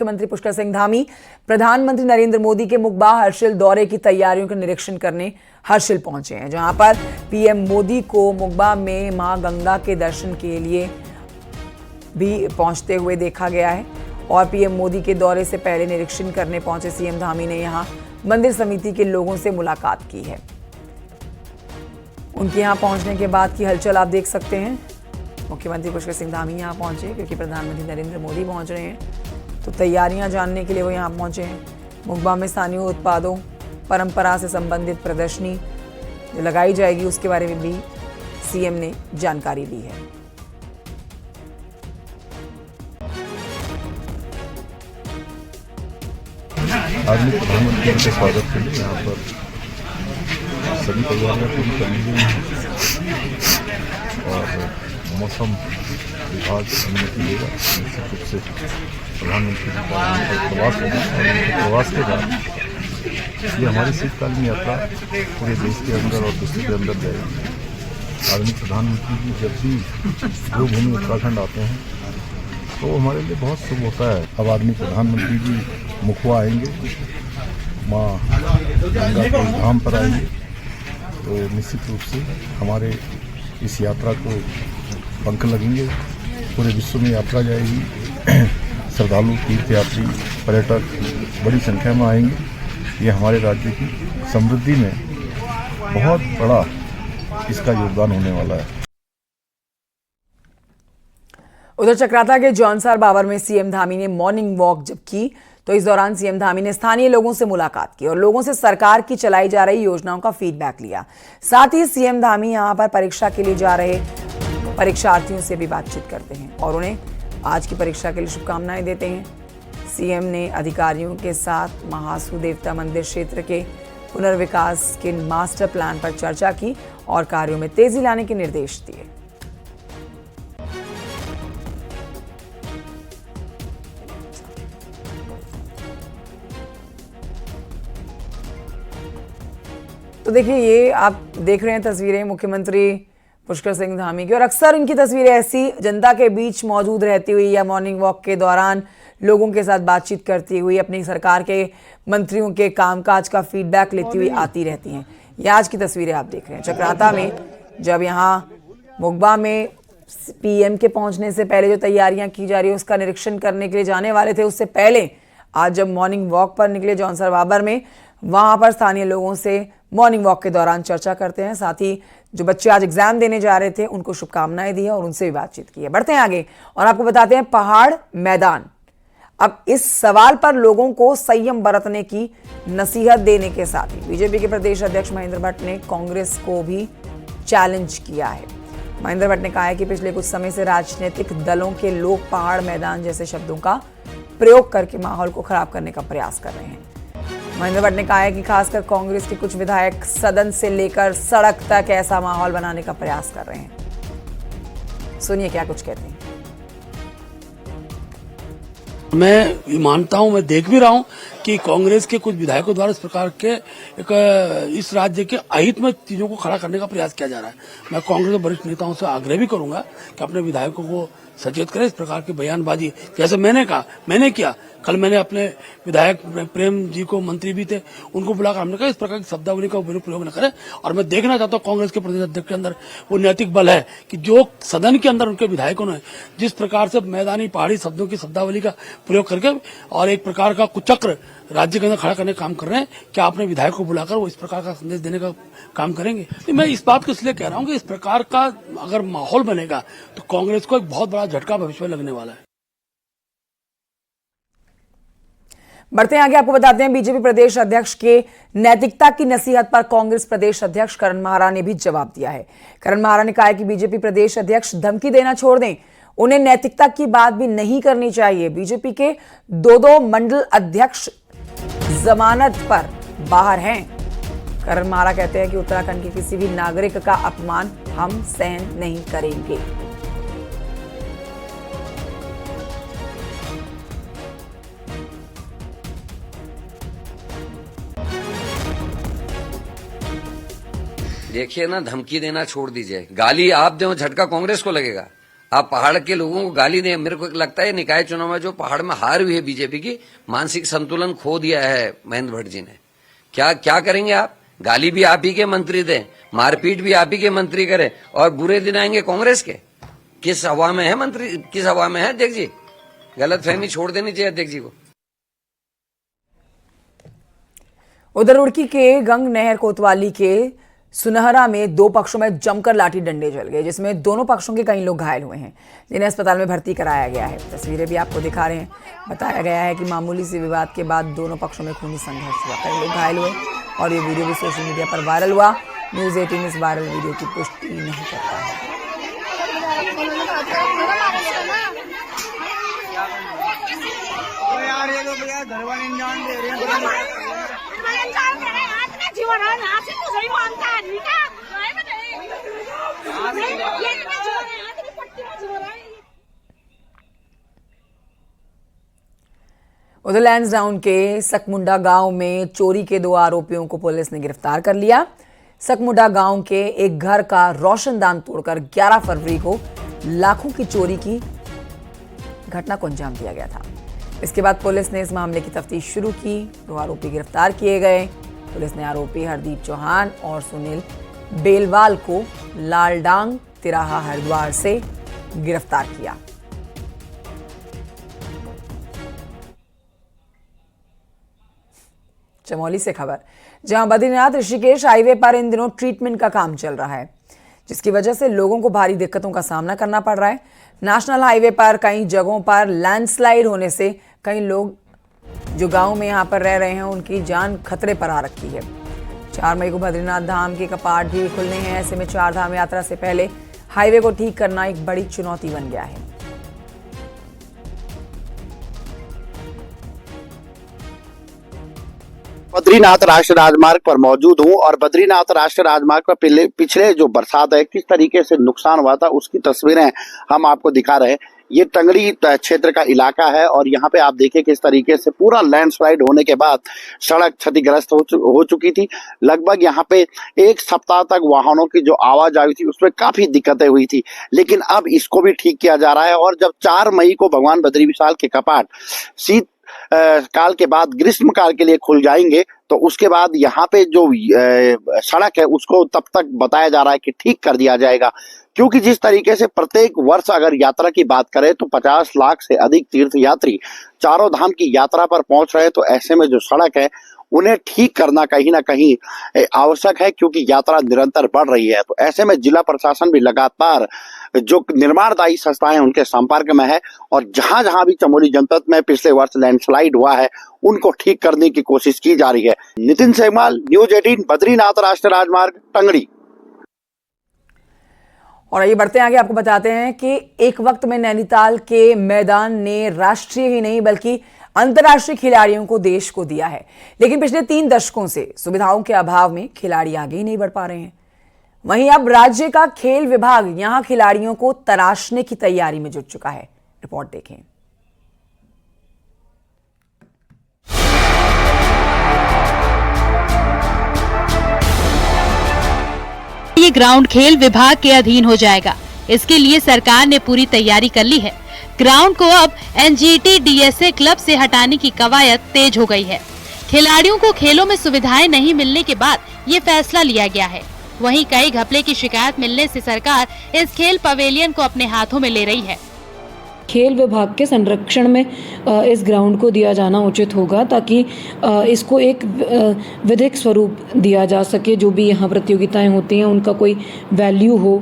मुख्यमंत्री पुष्कर सिंह धामी प्रधानमंत्री नरेंद्र मोदी के मुकबा हर्षिल दौरे की तैयारियों का निरीक्षण करने हर्षिल पहुंचे हैं, जहां पर पीएम मोदी को मुकबा में मां गंगा के दर्शन के लिए भी पहुंचते हुए देखा गया है। और पीएम मोदी के दौरे से पहले निरीक्षण करने पहुंचे सीएम धामी ने यहां मंदिर समिति के लोगों से मुलाकात की है। उनके यहां पहुंचने के बाद की हलचल आप देख सकते हैं। मुख्यमंत्री पुष्कर सिंह धामी यहां पहुंचे क्योंकि प्रधानमंत्री नरेंद्र मोदी पहुंच रहे हैं, तो तैयारियां जानने के लिए वो यहां पहुंचे हैं। मुकबा में स्थानीय उत्पादों, परंपरा से संबंधित प्रदर्शनी लगाई जाएगी, उसके बारे में भी सीएम ने जानकारी दी है। आदरणीय प्रधानमंत्री के स्वागत के लिए यहाँ पर सभी तैयारियां पूरी कर ली गई हैं और मौसम विभाग अनुमति देगा। निश्चित रूप से प्रधानमंत्री जी का प्रवास होगा और उनके प्रवास के बाद ये हमारी शीतकालीन यात्रा पूरे देश के अंदर और विश्व के अंदर जाएगी। आदरणीय प्रधानमंत्री जी जब भी देवभूमि उत्तराखंड आते हैं तो हमारे लिए बहुत शुभ होता है। अब आदरणीय प्रधानमंत्री जी मुखवा आएंगे, माँ गंगा के धाम पर आएंगे, तो निश्चित रूप से हमारे इस यात्रा को पंख लगेंगे। पूरे विश्व में यात्रा जाएगी, श्रद्धालु, तीर्थयात्री, पर्यटक बड़ी संख्या में आएंगे। ये हमारे राज्य की समृद्धि में बहुत बड़ा इसका योगदान होने वाला है। उधर चक्राता के जौनसार बावर में सीएम धामी ने मॉर्निंग वॉक जब की तो इस दौरान सीएम धामी ने स्थानीय लोगों से मुलाकात की और लोगों से सरकार की चलाई जा रही योजनाओं का फीडबैक लिया। साथ ही सीएम धामी यहां पर परीक्षा के लिए जा रहे परीक्षार्थियों से भी बातचीत करते हैं और उन्हें आज की परीक्षा के लिए शुभकामनाएं देते हैं। सीएम ने अधिकारियों के साथ महासू देवता मंदिर क्षेत्र के पुनर्विकास के मास्टर प्लान पर चर्चा की और कार्यों में तेजी लाने के निर्देश दिए। तो देखिए, ये आप देख रहे हैं तस्वीरें मुख्यमंत्री पुष्कर सिंह धामी की, और अक्सर इनकी तस्वीरें ऐसी जनता के बीच मौजूद रहती हुई या मॉर्निंग वॉक के दौरान लोगों के साथ बातचीत करती हुई अपनी सरकार के मंत्रियों के कामकाज का फीडबैक लेती हुई आती रहती हैं। ये आज की तस्वीरें आप देख रहे हैं चक्राता में, जब यहाँ मुकबा में पीएम के पहुंचने से पहले जो तैयारियां की जा रही है उसका निरीक्षण करने के लिए जाने वाले थे, उससे पहले आज जब मॉर्निंग वॉक पर निकले जौनसर बाबर में, वहां पर स्थानीय लोगों से मॉर्निंग वॉक के दौरान चर्चा करते हैं। साथ ही जो बच्चे आज एग्जाम देने जा रहे थे उनको शुभकामनाएं दी है और उनसे भी बातचीत की है। बढ़ते हैं आगे और आपको बताते हैं पहाड़ मैदान। अब इस सवाल पर लोगों को संयम बरतने की नसीहत देने के साथ ही बीजेपी के प्रदेश अध्यक्ष महेंद्र भट्ट ने कांग्रेस को भी चैलेंज किया है। महेंद्र भट्ट ने कहा है कि पिछले कुछ समय से राजनीतिक दलों के लोग पहाड़ मैदान जैसे शब्दों का प्रयोग करके माहौल को खराब करने का प्रयास कर रहे हैं। महेंद्र भट्ट ने कहा है कि खासकर कांग्रेस के कुछ विधायक सदन से लेकर सड़क तक ऐसा माहौल बनाने का प्रयास कर रहे हैं। सुनिए क्या कुछ कहते हैं। मैं मानता हूं, मैं देख भी रहा हूं कि कांग्रेस के कुछ विधायकों द्वारा इस प्रकार के इस राज्य के अहित में चीजों को खड़ा करने का प्रयास किया जा रहा है। मैं कांग्रेस के वरिष्ठ नेताओं से आग्रह भी करूंगा कि अपने विधायकों को सचेत करें इस प्रकार की बयानबाजी। जैसे मैंने कहा, मैंने किया, कल मैंने अपने विधायक प्रेम जी को, मंत्री भी थे, उनको बुलाकर हमने कहा इस प्रकार की शब्दावली का प्रयोग न करें। और मैं देखना चाहता हूँ कांग्रेस के प्रदेश अध्यक्ष के अंदर वो नैतिक बल है कि जो सदन के अंदर उनके विधायकों ने जिस प्रकार से मैदानी पहाड़ी शब्दों की शब्दावली का प्रयोग करके और एक प्रकार का कुचक्र राज्य के अंदर खड़ा करने का काम कर रहे हैं, क्या आपने विधायक को बुलाकर वो इस प्रकार का संदेश देने का काम करेंगे? मैं इस बात को इसलिए कह रहा हूँ कि इस प्रकार का अगर माहौल बनेगा तो कांग्रेस को एक बहुत बड़ा झटका भविष्य में लगने वाला है। बढ़ते हैं आगे, आपको बताते हैं बीजेपी प्रदेश अध्यक्ष के नैतिकता की नसीहत पर कांग्रेस प्रदेश अध्यक्ष करण माहरा ने भी जवाब दिया है। करण माहरा ने कहा है कि बीजेपी प्रदेश अध्यक्ष धमकी देना छोड़ दें, उन्हें नैतिकता की बात भी नहीं करनी चाहिए। बीजेपी के दो मंडल अध्यक्ष जमानत पर बाहर हैं। करण माहरा कहते हैं कि उत्तराखंड के किसी भी नागरिक का अपमान हम सहन नहीं करेंगे। देखिए ना, धमकी देना छोड़ दीजिए। गाली आप दें, झटका कांग्रेस को लगेगा। आप पहाड़ के लोगों को गाली दें। मेरे को लगता है निकाय चुनाव में जो पहाड़ में हार हुई है बीजेपी की, मानसिक संतुलन खो दिया है महेंद्र भट्ट जी ने। क्या करेंगे आप? गाली भी आप ही के मंत्री दें, मारपीट भी आप ही के मंत्री करें, और बुरे दिन आएंगे कांग्रेस के। किस हवा में है मंत्री, किस हवा में है अध्यक्ष जी? गलतफहमी छोड़ देनी चाहिए अध्यक्ष जी को। उधर रुड़की के गंग नहर कोतवाली के सुनहरा में दो पक्षों में जमकर लाठी डंडे चल गए, जिसमें दोनों पक्षों के कई लोग घायल हुए हैं, जिन्हें अस्पताल में भर्ती कराया गया है। तस्वीरें भी आपको दिखा रहे हैं। बताया गया है कि मामूली से विवाद के बाद दोनों पक्षों में खूनी संघर्ष हुआ, कई लोग घायल हुए और ये वीडियो भी सोशल मीडिया पर वायरल हुआ। न्यूज 18 इस वायरल वीडियो की पुष्टि नहीं करता है। उधर लैंसडाउन के सकमुंडा गांव में चोरी के 2 आरोपियों को पुलिस ने गिरफ्तार कर लिया। सकमुंडा गांव के एक घर का रोशनदान तोड़कर 11 फरवरी को लाखों की चोरी की घटना को अंजाम दिया गया था। इसके बाद पुलिस ने इस मामले की तफ्तीश शुरू की। 2 आरोपी गिरफ्तार किए गए। पुलिस ने आरोपी हरदीप चौहान और सुनील बेलवाल को लालडांग तिराहा हरिद्वार से गिरफ्तार किया। चमोली से खबर, जहां बद्रीनाथ ऋषिकेश हाईवे पर इन दिनों ट्रीटमेंट का काम चल रहा है, जिसकी वजह से लोगों को भारी दिक्कतों का सामना करना पड़ रहा है। नेशनल हाईवे पर कई जगहों पर लैंडस्लाइड होने से कई लोग जो गांव में यहां पर रह रहे हैं उनकी जान खतरे पर आ रखी है। 4 मई को बद्रीनाथ धाम के कपाट भी खुलने हैं। ऐसे में 4 धाम यात्रा से पहले हाईवे को ठीक करना एक बड़ी चुनौती बन गया है। बद्रीनाथ राष्ट्रीय राजमार्ग पर मौजूद हूं और बद्रीनाथ राष्ट्रीय राजमार्ग पर पिछले जो बरसात है किस तरीके से नुकसान हुआ था उसकी तस्वीरें हम आपको दिखा रहे हैं। ये टंगड़ी क्षेत्र का इलाका है और यहाँ पे आप देखिए किस तरीके से पूरा लैंडस्लाइड होने के बाद सड़क क्षतिग्रस्त हो चुकी थी। लगभग यहाँ पे 1 सप्ताह तक वाहनों की जो आवाजाही थी उसमें काफी दिक्कतें हुई थी, लेकिन अब इसको भी ठीक किया जा रहा है। और जब 4 मई को भगवान बद्री विशाल के कपाट शीत काल के बाद ग्रीष्म काल के लिए खुल जाएंगे, तो उसके बाद यहाँ पे जो सड़क है उसको तब तक बताया जा रहा है कि ठीक कर दिया जाएगा। क्योंकि जिस तरीके से प्रत्येक वर्ष अगर यात्रा की बात करें तो 50 लाख से अधिक तीर्थ यात्री चारों धाम की यात्रा पर पहुंच रहे हैं, तो ऐसे में जो सड़क है उन्हें ठीक करना कहीं ना कहीं आवश्यक है, क्योंकि यात्रा निरंतर बढ़ रही है। तो ऐसे में जिला प्रशासन भी लगातार जो निर्माणदायी संस्थाएं उनके संपर्क में है और जहां जहां भी चमोली जनपद में पिछले वर्ष लैंडस्लाइड हुआ है उनको ठीक करने की कोशिश की जा रही है। नितिन सेगमाल, न्यूज 18, बद्रीनाथ राष्ट्रीय राजमार्ग, टंगड़ी। और ये बढ़ते आगे आपको बताते हैं कि एक वक्त में नैनीताल के मैदान ने राष्ट्रीय ही नहीं बल्कि अंतर्राष्ट्रीय खिलाड़ियों को देश को दिया है, लेकिन पिछले 3 दशकों से सुविधाओं के अभाव में खिलाड़ी आगे ही नहीं बढ़ पा रहे हैं। वहीं अब राज्य का खेल विभाग यहां खिलाड़ियों को तराशने की तैयारी में जुट चुका है। रिपोर्ट देखें। ये ग्राउंड खेल विभाग के अधीन हो जाएगा। इसके लिए सरकार ने पूरी तैयारी कर ली है। ग्राउंड को अब एनजीटी डीएसए क्लब से हटाने की कवायद तेज हो गई है। खिलाड़ियों को खेलों में सुविधाएं नहीं मिलने के बाद ये फैसला लिया गया है। वहीं कई घपले की शिकायत मिलने से सरकार इस खेल पवेलियन को अपने हाथों में ले रही है। खेल विभाग के संरक्षण में इस ग्राउंड को दिया जाना उचित होगा, ताकि इसको एक विधिक स्वरूप दिया जा सके। जो भी यहाँ प्रतियोगिताएं होती हैं उनका कोई वैल्यू हो,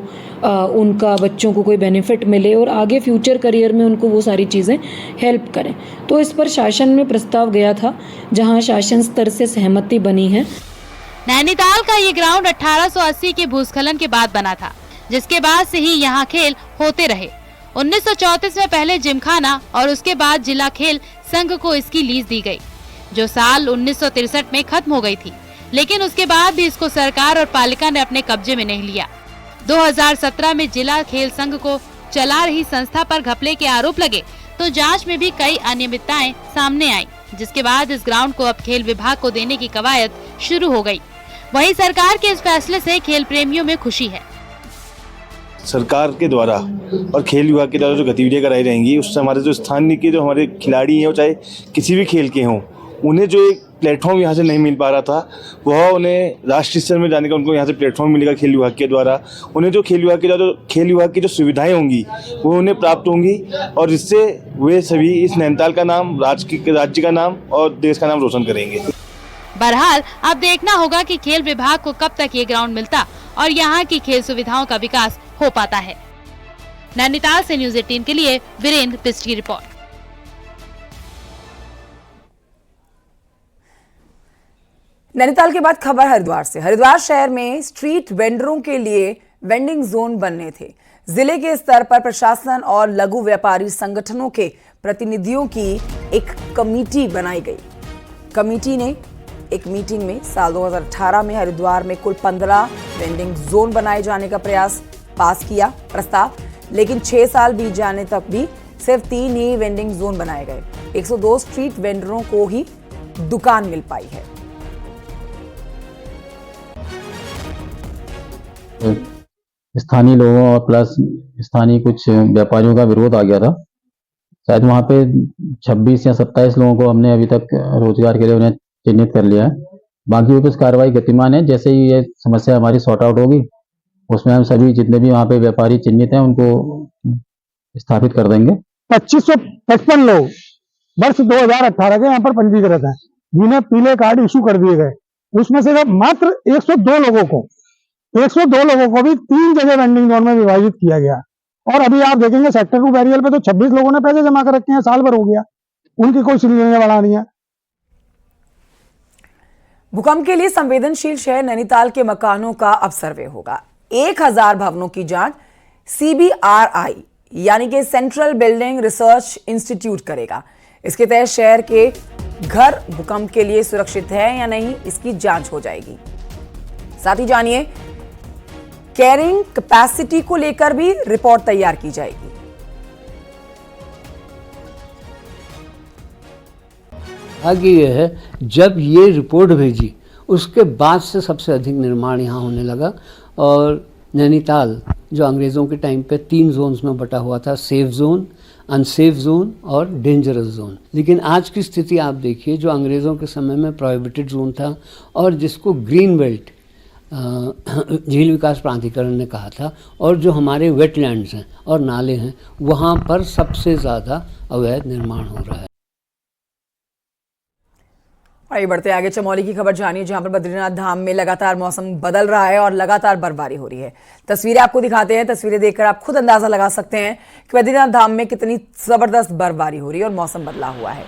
उनका बच्चों को कोई बेनिफिट मिले और आगे फ्यूचर करियर में उनको वो सारी चीज़ें हेल्प करें। तो इस पर शासन में प्रस्ताव गया था, जहाँ शासन स्तर से सहमति बनी है। नैनीताल का ये ग्राउंड 1880 के भूस्खलन के बाद बना था, जिसके बाद से ही यहाँ खेल होते रहे। 1934 में पहले जिमखाना और उसके बाद जिला खेल संघ को इसकी लीज दी गई, जो साल 1963 में खत्म हो गई थी। लेकिन उसके बाद भी इसको सरकार और पालिका ने अपने कब्जे में नहीं लिया। 2017 में जिला खेल संघ को चला रही संस्था पर घपले के आरोप लगे, तो जांच में भी कई अनियमितताएं सामने आई, जिसके बाद इस ग्राउंड को अब खेल विभाग को देने की कवायद शुरू हो गई। वहीं सरकार के इस फैसले से खेल प्रेमियों में खुशी है। सरकार के द्वारा और खेल विभाग के द्वारा जो गतिविधियाँ कराई जाएंगी उससे हमारे जो स्थानीय के जो हमारे खिलाड़ी हैं, वो चाहे किसी भी खेल के हों, उन्हें जो एक प्लेटफॉर्म यहाँ से नहीं मिल पा रहा था, वह उन्हें राष्ट्रीय स्तर में जाने का उनको यहाँ से प्लेटफॉर्म मिलेगा खेल विभाग के द्वारा। उन्हें जो खेल विभाग की जो सुविधाएं होंगी वो उन्हें प्राप्त होंगी और इससे वे सभी इस नैनीताल का नाम, राज्य का नाम और देश का नाम रोशन करेंगे। बहरहाल अब देखना होगा कि खेल विभाग को कब तक ये ग्राउंड मिलता और यहाँ की खेल सुविधाओं का विकास हो पाता है। नैनीताल से न्यूज़ 18 के लिए वीरेंद्र बिष्ट की रिपोर्ट। नैनीताल के बाद खबर हरिद्वार से। हरिद्वार शहर में स्ट्रीट वेंडरों के लिए वेंडिंग जोन बनने थे। जिले के स्तर पर प्रशासन और लघु व्यापारी संगठनों के प्रतिनिधियों की एक कमेटी बनाई गई। कमेटी ने एक मीटिंग में साल 2018 में हरिद्वार में कुल 15 वेंडिंग जोन बनाए जाने का पास किया प्रस्ताव, लेकिन 6 साल बीत जाने तक भी सिर्फ 3 ही वेंडिंग जोन बनाए गए। 102 स्ट्रीट वेंडरों को ही दुकान मिल पाई है। स्थानीय लोगों और प्लस स्थानीय कुछ व्यापारियों का विरोध आ गया था। शायद वहाँ पे 26 या 27 लोगों को हमने अभी तक रोजगार के लिए उन्हें चिन्हित कर लिया है। बाकी भी कुछ कार्रवाई गतिमान है। जैसे ही ये समस्या हमारी सॉर्ट आउट होगी, उसमें हम सभी जितने भी वहाँ पे व्यापारी चिन्हित हैं उनको स्थापित कर देंगे। 2555 लोग वर्ष 2018 के यहाँ पर पंजीकृत हैं, जिन्हें पीले कार्ड इशू कर दिए गए। उसमें से मात्र 102 लोगों को भी 3 जगह वेंडिंग जोन में विभाजित किया गया। और अभी आप देखेंगे सेक्टर 2 बैरियल पे तो 26 लोगों ने पैसे जमा कर रखे हैं, साल भर हो गया, उनकी कोई श्रेणियां बढ़ा नहीं है। भूकंप के लिए संवेदनशील शहर नैनीताल के मकानों का अब सर्वे होगा। 1000 भवनों की जांच CBRI यानी कि सेंट्रल बिल्डिंग रिसर्च इंस्टीट्यूट करेगा। इसके तहत शहर के घर भूकंप के लिए सुरक्षित है या नहीं, इसकी जांच हो जाएगी। साथ ही जानिए कैरिंग कैपेसिटी को लेकर भी रिपोर्ट तैयार की जाएगी। आगे ये है, जब ये रिपोर्ट भेजी उसके बाद से सबसे अधिक निर्माण यहाँ होने लगा। और नैनीताल जो अंग्रेज़ों के टाइम पे 3 जोन्स में बटा हुआ था, सेफ जोन, अनसेफ जोन और डेंजरस जोन। लेकिन आज की स्थिति आप देखिए, जो अंग्रेज़ों के समय में प्रोहिबिटेड जोन था और जिसको ग्रीन बेल्ट झील विकास प्राधिकरण ने कहा था, और जो हमारे वेटलैंड्स हैं और नाले हैं, वहाँ पर सबसे ज़्यादा अवैध निर्माण हो रहा है। आइए बढ़ते आगे, चमोली की खबर जानिए, जहां पर बद्रीनाथ धाम में लगातार मौसम बदल रहा है और लगातार बर्फबारी हो रही है। तस्वीरें आपको दिखाते हैं। तस्वीरें देखकर आप खुद अंदाजा लगा सकते हैं कि बद्रीनाथ धाम में कितनी जबरदस्त बर्फबारी हो रही है और मौसम बदला हुआ है।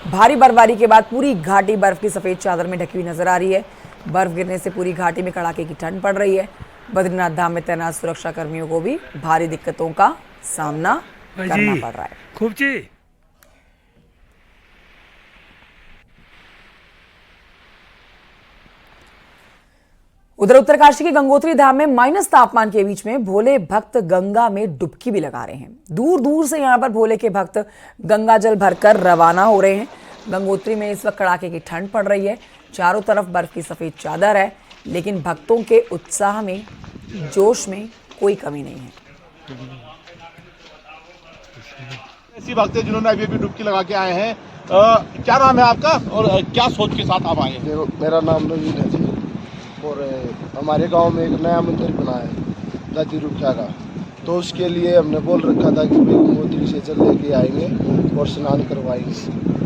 भारी बर्फबारी के बाद पूरी घाटी बर्फ की सफेद चादर में ढकी हुई नजर आ रही है। बर्फ गिरने से पूरी घाटी में कड़ाके की ठंड पड़ रही है। बद्रीनाथ धाम में तैनात सुरक्षा कर्मियों को भी भारी दिक्कतों का सामना करना पड़ रहा है। उधर उत्तरकाशी के गंगोत्री धाम में माइनस तापमान के बीच में भोले भक्त गंगा में डुबकी भी लगा रहे हैं। दूर दूर से यहां पर भोले के भक्त गंगा जल भरकर रवाना हो रहे हैं। गंगोत्री में इस वक्त कड़ाके की ठंड पड़ रही है। चारों तरफ बर्फ की सफेद चादर है, लेकिन भक्तों के उत्साह में, जोश में कोई कमी नहीं है। ऐसी भक्त जिन्होंने अभी अभी डुबकी लगा के आए हैं। क्या नाम है आपका और क्या सोच के साथ आप आए हैं? मेरा नाम नवीन है जी, और हमारे गांव में एक नया मंदिर बना है दादी रुखिया का, तो उसके लिए हमने बोल रखा था कि भाई गंगोत्री से चल लेके आएंगे और स्नान करवाएंगे,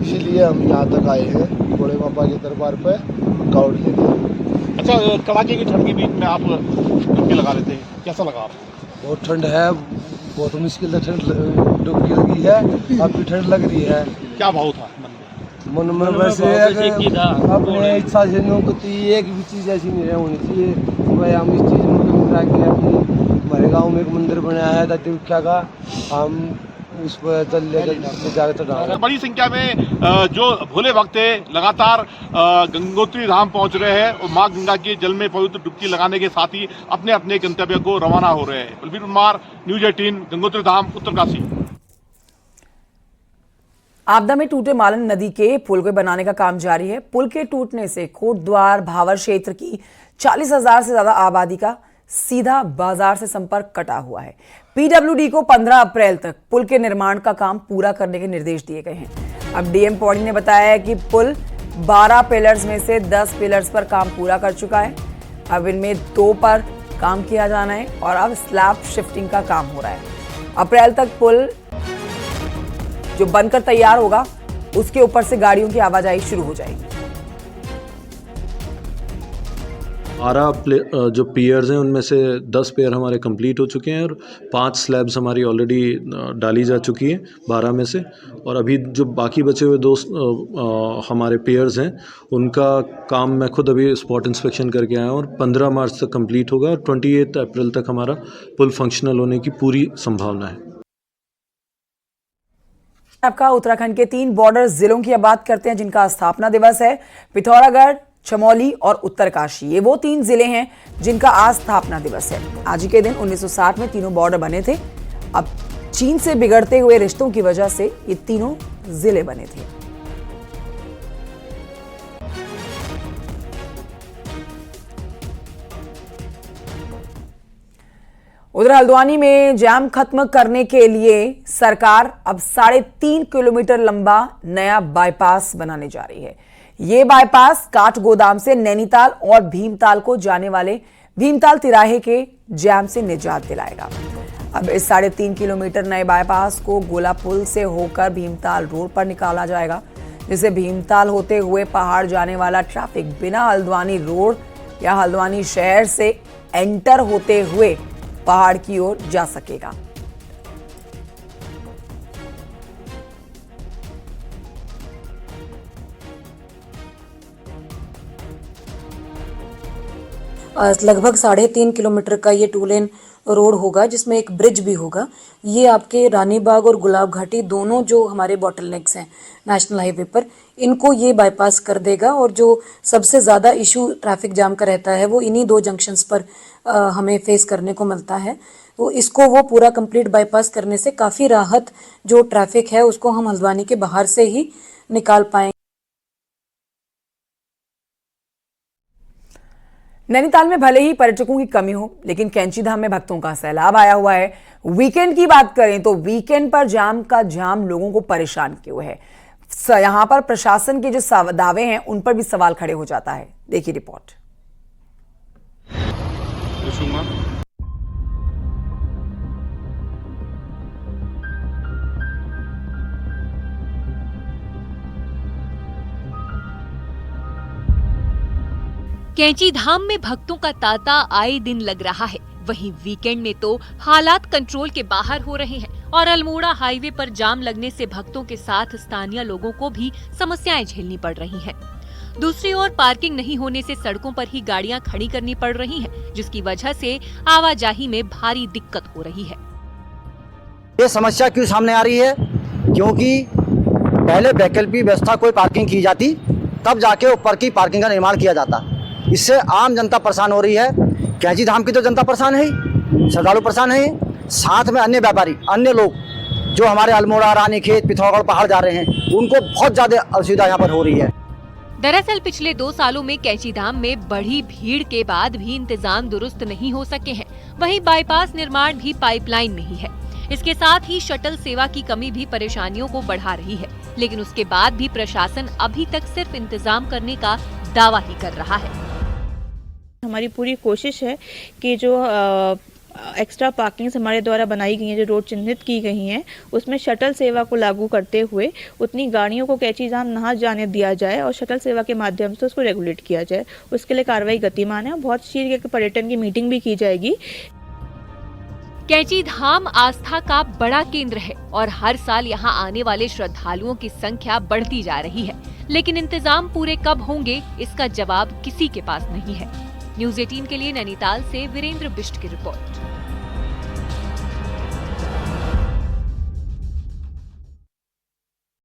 इसीलिए हम यहाँ तक आए हैं भोले बाबा के दरबार पे कावड़ लेके। अच्छा, कड़ाके की ठंड के बीच में आप डुबकी लगा लेते हैं, कैसा लगा आपको? बहुत ठंड है, बहुत मुश्किल से ठंड डुबकी लगी है, अब भी ठंड लग रही है। क्या भाव था मन में? वैसे अपने इच्छा से नौकती एक भी चीज़ ऐसी नहीं होनी चाहिए। भाई हम इस चीज़ में कमी रखें। अपनी हमारे गांव में एक मंदिर बनाया है दादी रुखिया का, हम उस पर चल लेकर जाकर चढ़ा। बड़ी संख्या में जो भोले भक्त लगातार गंगोत्री धाम पहुंच रहे हैं और मां गंगा के जल में पवित्र डुबकी लगाने के साथ ही अपने अपने गंतव्य को रवाना हो रहे हैं। बलबीर कुमार, न्यूज़ 18, गंगोत्री धाम, उत्तरकाशी। आपदा में टूटे मालन नदी के पुल को बनाने का काम जारी है। पुल के टूटने से कोटद्वार भावर क्षेत्र की 40,000 से ज्यादा आबादी का सीधा बाजार से संपर्क कटा हुआ है। पीडब्ल्यूडी को 15 अप्रैल तक पुल के निर्माण का काम पूरा करने के निर्देश दिए गए हैं। अब डीएम पौड़ी ने बताया है कि पुल 12 पिलर्स में से 10 पिलर्स पर काम पूरा कर चुका है। अब इनमें 2 पर काम किया जाना है और अब स्लैब शिफ्टिंग का काम हो रहा है। अप्रैल तक पुल जो बनकर तैयार होगा उसके ऊपर से गाड़ियों की आवाजाही शुरू हो जाएगी। 12 जो पियर्स हैं उनमें से 10 पियर हमारे कंप्लीट हो चुके हैं और 5 स्लैब्स हमारी ऑलरेडी डाली जा चुकी हैं 12 में से। और अभी जो बाकी बचे हुए 2 हमारे पियर्स हैं उनका काम मैं खुद अभी स्पॉट इंस्पेक्शन करके आया हूँ और 15 मार्च तक कंप्लीट होगा और 28 अप्रैल तक हमारा पुल फंक्शनल होने की पूरी संभावना है। आपका उत्तराखंड के 3 बॉर्डर जिलों की अब बात करते हैं जिनका स्थापना दिवस है। पिथौरागढ़, चमोली और उत्तरकाशी, ये वो 3 जिले हैं जिनका आज स्थापना दिवस है। आज ही के दिन 1960 में तीनों बॉर्डर बने थे। अब चीन से बिगड़ते हुए रिश्तों की वजह से ये तीनों जिले बने थे। उधर हल्द्वानी में जाम खत्म करने के लिए सरकार अब 3.5 किलोमीटर लंबा नया बाईपास बनाने जा रही है। ये बाईपास काठगोदाम से नैनीताल और भीमताल को जाने वाले भीमताल तिराहे के जाम से निजात दिलाएगा। अब इस 3.5 किलोमीटर नए बाईपास को गोला पुल से होकर भीमताल रोड पर निकाला जाएगा, जिससे भीमताल होते हुए पहाड़ जाने वाला ट्रैफिक बिना हल्द्वानी रोड या हल्द्वानी शहर से एंटर होते हुए पहाड़ की ओर जा सकेगा। लगभग 3.5 किलोमीटर का ये 2 लेन रोड होगा जिसमें एक ब्रिज भी होगा। ये आपके रानीबाग और गुलाब घाटी दोनों जो हमारे बॉटलनेक्स हैं नेशनल हाईवे पर, इनको ये बाईपास कर देगा। और जो सबसे ज़्यादा इशू ट्रैफिक जाम का रहता है वो इन्हीं 2 जंक्शंस पर हमें फेस करने को मिलता है। तो इसको वो पूरा कंप्लीट बाईपास करने से काफ़ी राहत जो ट्रैफिक है उसको हम हल्द्वानी के बाहर से ही निकाल पाएंगे। नैनीताल में भले ही पर्यटकों की कमी हो, लेकिन कैंची धाम में भक्तों का सैलाब आया हुआ है। वीकेंड की बात करें तो वीकेंड पर जाम लोगों को परेशान किए हुए है। यहां पर प्रशासन के जो दावे हैं उन पर भी सवाल खड़े हो जाता है। देखिए रिपोर्ट। कैंची धाम में भक्तों का तांता आए दिन लग रहा है। वहीं वीकेंड में तो हालात कंट्रोल के बाहर हो रहे हैं और अल्मोड़ा हाईवे पर जाम लगने से भक्तों के साथ स्थानीय लोगों को भी समस्याएं झेलनी पड़ रही हैं। दूसरी ओर पार्किंग नहीं होने से सड़कों पर ही गाड़ियां खड़ी करनी पड़ रही हैं, जिसकी वजह से आवाजाही में भारी दिक्कत हो रही है। ये समस्या क्यों सामने आ रही है? क्योंकि पहले वैकल्पिक व्यवस्था कोई पार्किंग की जाती, तब जाके ऊपर की पार्किंग का निर्माण किया जाता। इससे आम जनता परेशान हो रही है। कैंची धाम की तो जनता परेशान है, श्रद्धालु परेशान है, साथ में अन्य व्यापारी, अन्य लोग जो हमारे अल्मोड़ा, रानीखेत, पिथौरागढ़ पहाड़ जा रहे हैं, उनको बहुत ज्यादा असुविधा यहाँ पर हो रही है। दरअसल पिछले 2 सालों में कैंची धाम में बढ़ी भीड़ के बाद भी इंतजाम दुरुस्त नहीं हो सके हैं। वहीं बाईपास निर्माण भी पाइपलाइन में ही है। इसके साथ ही शटल सेवा की कमी भी परेशानियों को बढ़ा रही है, लेकिन उसके बाद भी प्रशासन अभी तक सिर्फ इंतजाम करने का दावा ही कर रहा है। हमारी पूरी कोशिश है कि जो एक्स्ट्रा पार्किंग्स हमारे द्वारा बनाई गई हैं, जो रोड चिन्हित की गई हैं, उसमें शटल सेवा को लागू करते हुए उतनी गाड़ियों को कैंची धाम ना जाने दिया जाए और शटल सेवा के माध्यम से उसको रेगुलेट किया जाए। उसके लिए कार्रवाई गतिमान है और बहुत शीघ्र पर्यटन की मीटिंग भी की जाएगी। कैंची धाम आस्था का बड़ा केंद्र है और हर साल यहाँ आने वाले श्रद्धालुओं की संख्या बढ़ती जा रही है, लेकिन इंतजाम पूरे कब होंगे इसका जवाब किसी के पास नहीं है। न्यूज़ 18 के लिए नैनीताल से वीरेंद्र बिष्ट की रिपोर्ट।